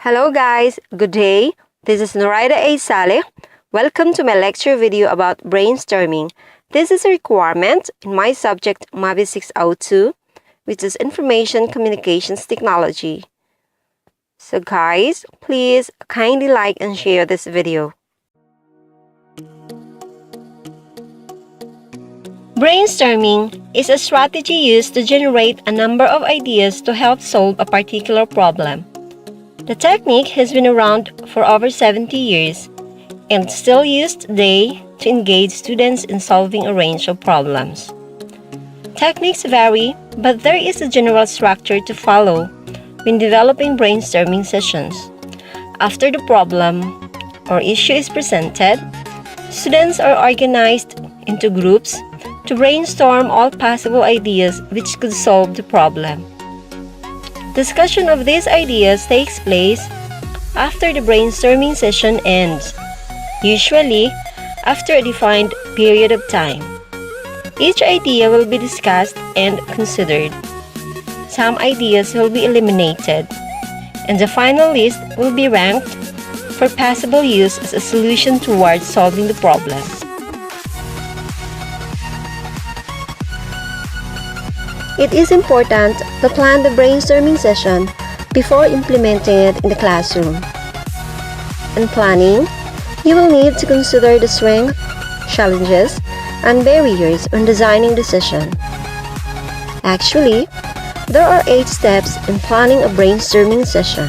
Hello guys, good day. This is Noraida A. Saleh. Welcome to my lecture video about brainstorming. This is a requirement in my subject Mabe 602, which is Information Communications Technology. So guys, please kindly like and share this video. Brainstorming is a strategy used to generate a number of ideas to help solve a particular problem. The technique has been around for over 70 years and still used today to engage students in solving a range of problems. Techniques vary, but there is a general structure to follow when developing brainstorming sessions. After the problem or issue is presented, students are organized into groups to brainstorm all possible ideas which could solve the problem. Discussion of these ideas takes place after the brainstorming session ends, usually after a defined period of time. Each idea will be discussed and considered. Some ideas will be eliminated, and the final list will be ranked for possible use as a solution towards solving the problem. It is important to plan the brainstorming session before implementing it in the classroom. In planning, you will need to consider the strengths, challenges, and barriers when designing the session. Actually, there are 8 steps in planning a brainstorming session.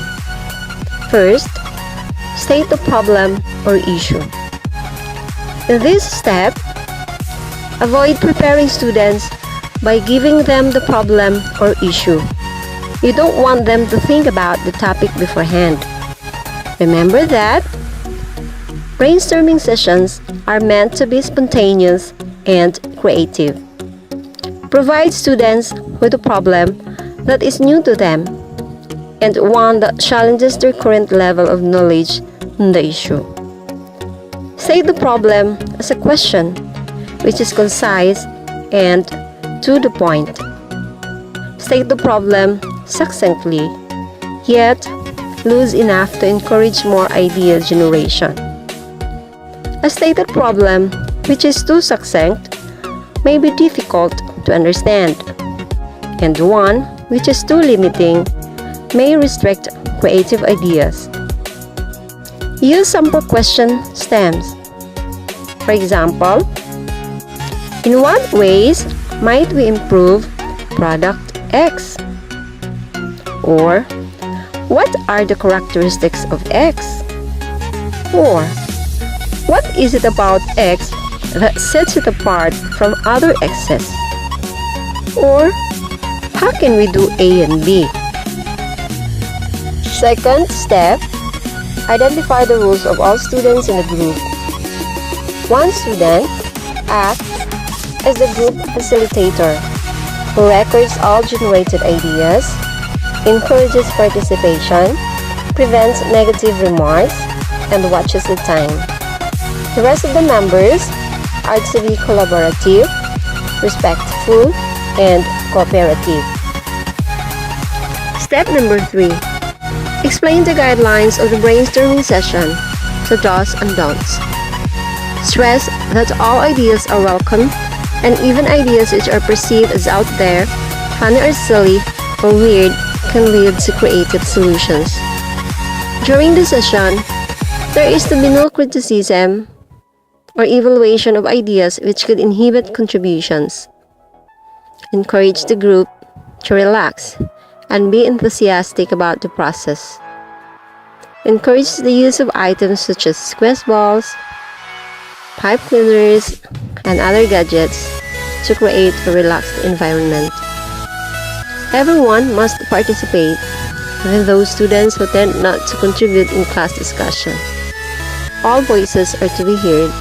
First, state the problem or issue. In this step, avoid preparing students by giving them the problem or issue. You don't want them to think about the topic beforehand. Remember that brainstorming sessions are meant to be spontaneous and creative. Provide students with a problem that is new to them and one that challenges their current level of knowledge on the issue. State the problem as a question, which is concise and to the point. State the problem succinctly, yet loose enough to encourage more idea generation. A stated problem which is too succinct may be difficult to understand, and one which is too limiting may restrict creative ideas. Use sample question stems. For example, in what ways might we improve product X? Or, what are the characteristics of X? Or, what is it about X that sets it apart from other X's? Or, how can we do A and B? Second step, identify the roles of all students in the group. One student acts as the group facilitator, who records all generated ideas, encourages participation, prevents negative remarks, and watches the time. The rest of the members are to be collaborative, respectful, and cooperative. Step number 3. Explain the guidelines of the brainstorming session, the do's and don'ts. Stress that all ideas are welcome, and even ideas which are perceived as out there, funny or silly, or weird can lead to creative solutions. During the session, there is to be no criticism or evaluation of ideas which could inhibit contributions. Encourage the group to relax and be enthusiastic about the process. Encourage the use of items such as squash balls, pipe cleaners, and other gadgets to create a relaxed environment. Everyone must participate, even those students who tend not to contribute in class discussion. All voices are to be heard,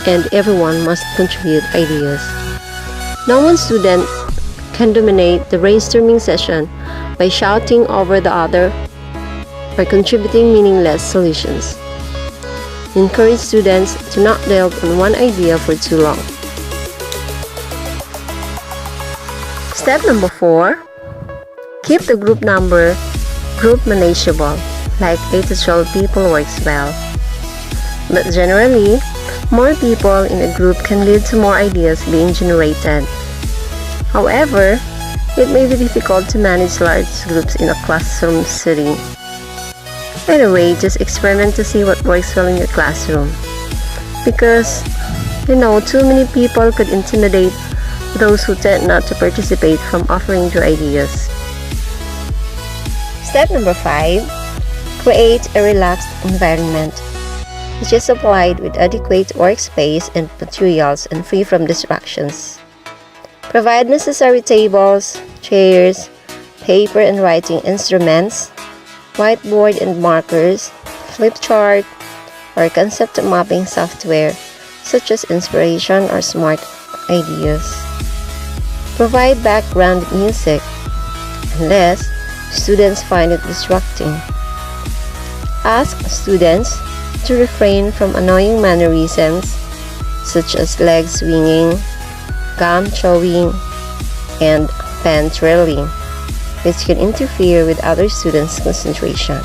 and everyone must contribute ideas. No one student can dominate the brainstorming session by shouting over the other or contributing meaningless solutions. Encourage students to not dwell on one idea for too long. Step number 4. Keep the group manageable. like 8 to 12 people works well. But generally, more people in a group can lead to more ideas being generated. However, it may be difficult to manage large groups in a classroom setting. Anyway, just experiment to see what works well in your classroom. Because, too many people could intimidate those who tend not to participate from offering their ideas. Step number 5. Create a relaxed environment, which is applied with adequate workspace and materials and free from distractions. Provide necessary tables, chairs, paper and writing instruments, whiteboard and markers, flip chart, or concept mapping software such as Inspiration or Smart Ideas. Provide background music unless students find it distracting. Ask students to refrain from annoying mannerisms such as leg swinging, gum chewing, and pen twirling, which can interfere with other students' concentration.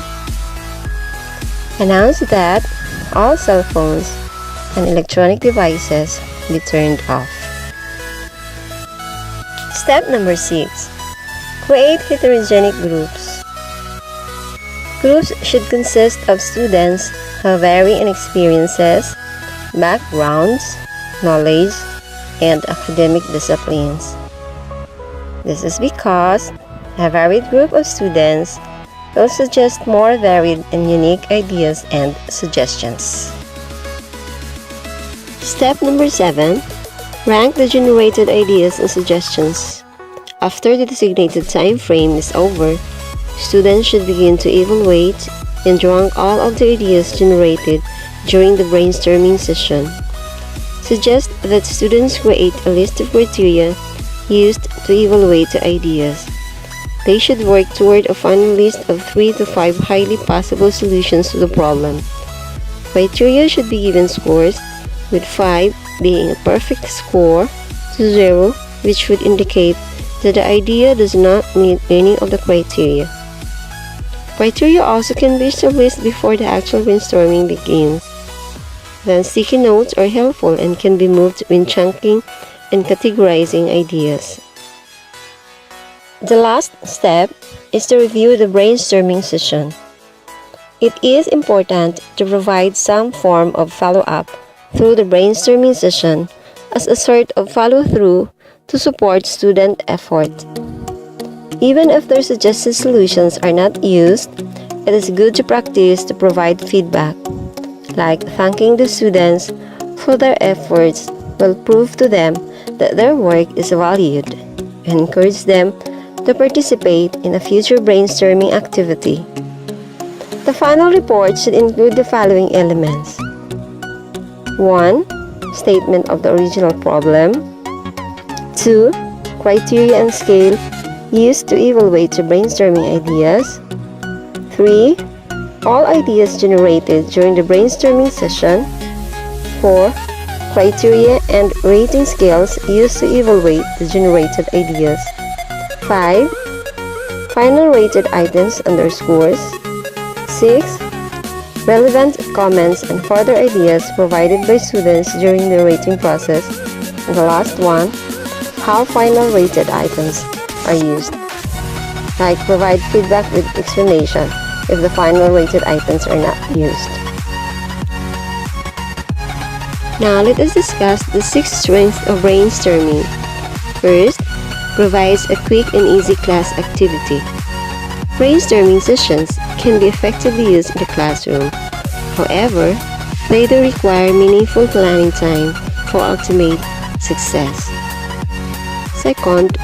Announce that all cell phones and electronic devices be turned off. Step number 6. Create heterogenic groups. Groups should consist of students who vary in experiences, backgrounds, knowledge, and academic disciplines. This is because a varied group of students will suggest more varied and unique ideas and suggestions. Step number 7. Rank the generated ideas and suggestions. After the designated time frame is over, students should begin to evaluate and rank all of the ideas generated during the brainstorming session. Suggest that students create a list of criteria used to evaluate the ideas. They should work toward a final list of 3 to 5 highly possible solutions to the problem. Criteria should be given scores, with 5 being a perfect score to 0, which would indicate that the idea does not meet any of the criteria. Criteria also can be established before the actual brainstorming begins. Then sticky notes are helpful and can be moved when chunking and categorizing ideas. The last step is to review the brainstorming session. It is important to provide some form of follow-up through the brainstorming session as a sort of follow-through to support student effort. Even if their suggested solutions are not used, it is good to practice to provide feedback, like thanking the students for their efforts will prove to them that their work is valued, and encourage them to participate in a future brainstorming activity. The final report should include the following elements: 1. Statement of the original problem. 2. Criteria and scale used to evaluate the brainstorming ideas. 3. All ideas generated during the brainstorming session. 4. Criteria and rating scales used to evaluate the generated ideas. 5. Final rated items under scores. 6. Relevant comments and further ideas provided by students during the rating process. And the last one, how final rated items are used. Like provide feedback with explanation if the final rated items are not used. Now let us discuss the 6 strengths of brainstorming. First, provides a quick and easy class activity. Brainstorming sessions can be effectively used in the classroom. However, they do require meaningful planning time for ultimate success. Second,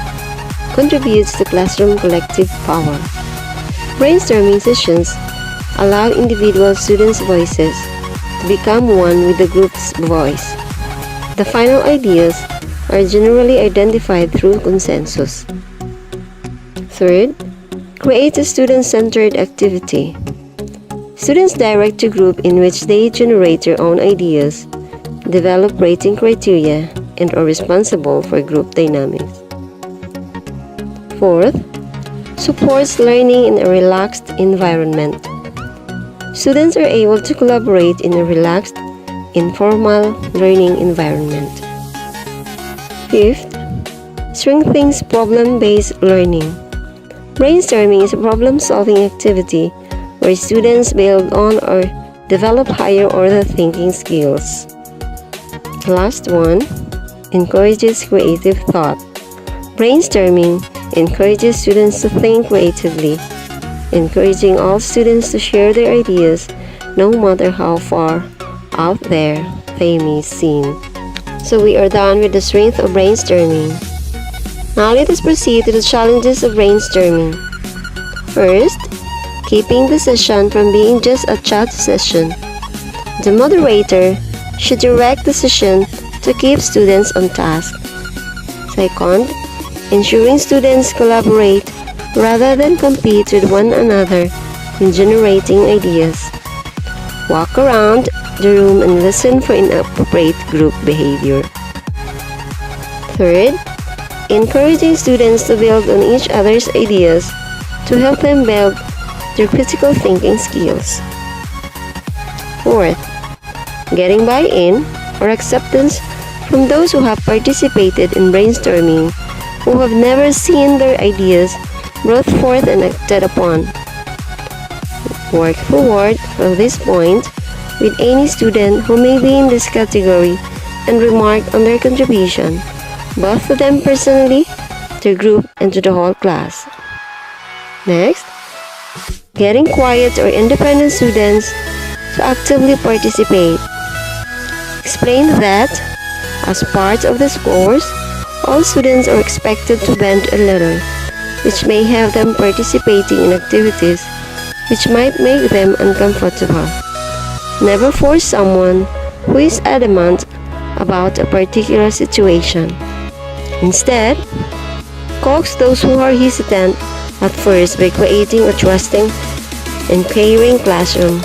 contributes to classroom collective power. Brainstorming sessions allow individual students' voices to become one with the group's voice. The final ideas are generally identified through consensus. Third, create a student-centered activity. Students direct a group in which they generate their own ideas, develop rating criteria, and are responsible for group dynamics. Fourth, supports learning in a relaxed environment. students are able to collaborate in a relaxed, informal learning environment. Fifth, strengthens problem-based learning. Brainstorming is a problem-solving activity where students build on or develop higher-order thinking skills. The last one, encourages creative thought. Brainstorming encourages students to think creatively, encouraging all students to share their ideas no matter how far out there they may seem. So we are done with the strength of brainstorming. Now let us proceed to the challenges of brainstorming. First, keeping the session from being just a chat session. The moderator should direct the session to keep students on task. Second, ensuring students collaborate rather than compete with one another in generating ideas. Walk around the room and listen for inappropriate group behavior. Third, encouraging students to build on each other's ideas to help them build their critical thinking skills. Fourth, getting buy-in or acceptance from those who have participated in brainstorming, who have never seen their ideas brought forth and acted upon. Work forward from this point with any student who may be in this category and remark on their contribution, both to them personally, their group, and to the whole class. Next, getting quiet or independent students to actively participate. Explain that, as part of the course, all students are expected to bend a little, which may have them participating in activities which might make them uncomfortable. Never force someone who is adamant about a particular situation. Instead, coax those who are hesitant at first by creating a trusting and caring classroom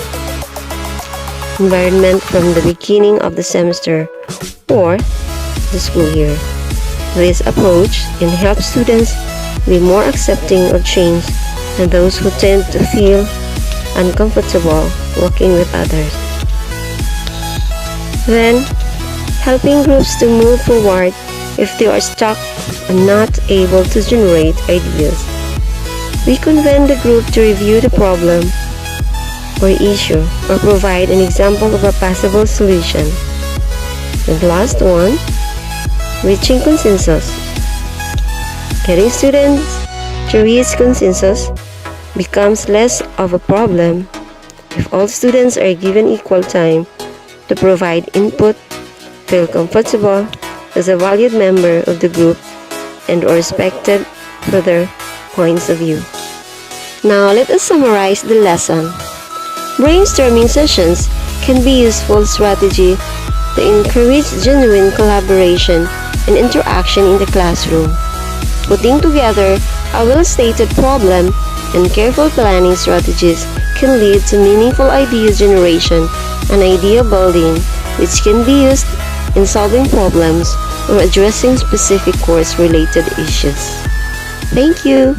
environment from the beginning of the semester or the school year. This approach can help students be more accepting of change and those who tend to feel uncomfortable working with others. Then, helping groups to move forward if they are stuck and not able to generate ideas. We convene the group to review the problem or issue or provide an example of a possible solution. And the last one, reaching consensus. Getting students to reach consensus becomes less of a problem if all students are given equal time to provide input, feel comfortable as a valued member of the group, and are respected for their points of view. Now let us summarize the lesson. Brainstorming sessions can be a useful strategy to encourage genuine collaboration and interaction in the classroom. Putting together a well-stated problem and careful planning strategies can lead to meaningful idea generation and idea building, which can be used in solving problems or addressing specific course-related issues. Thank you!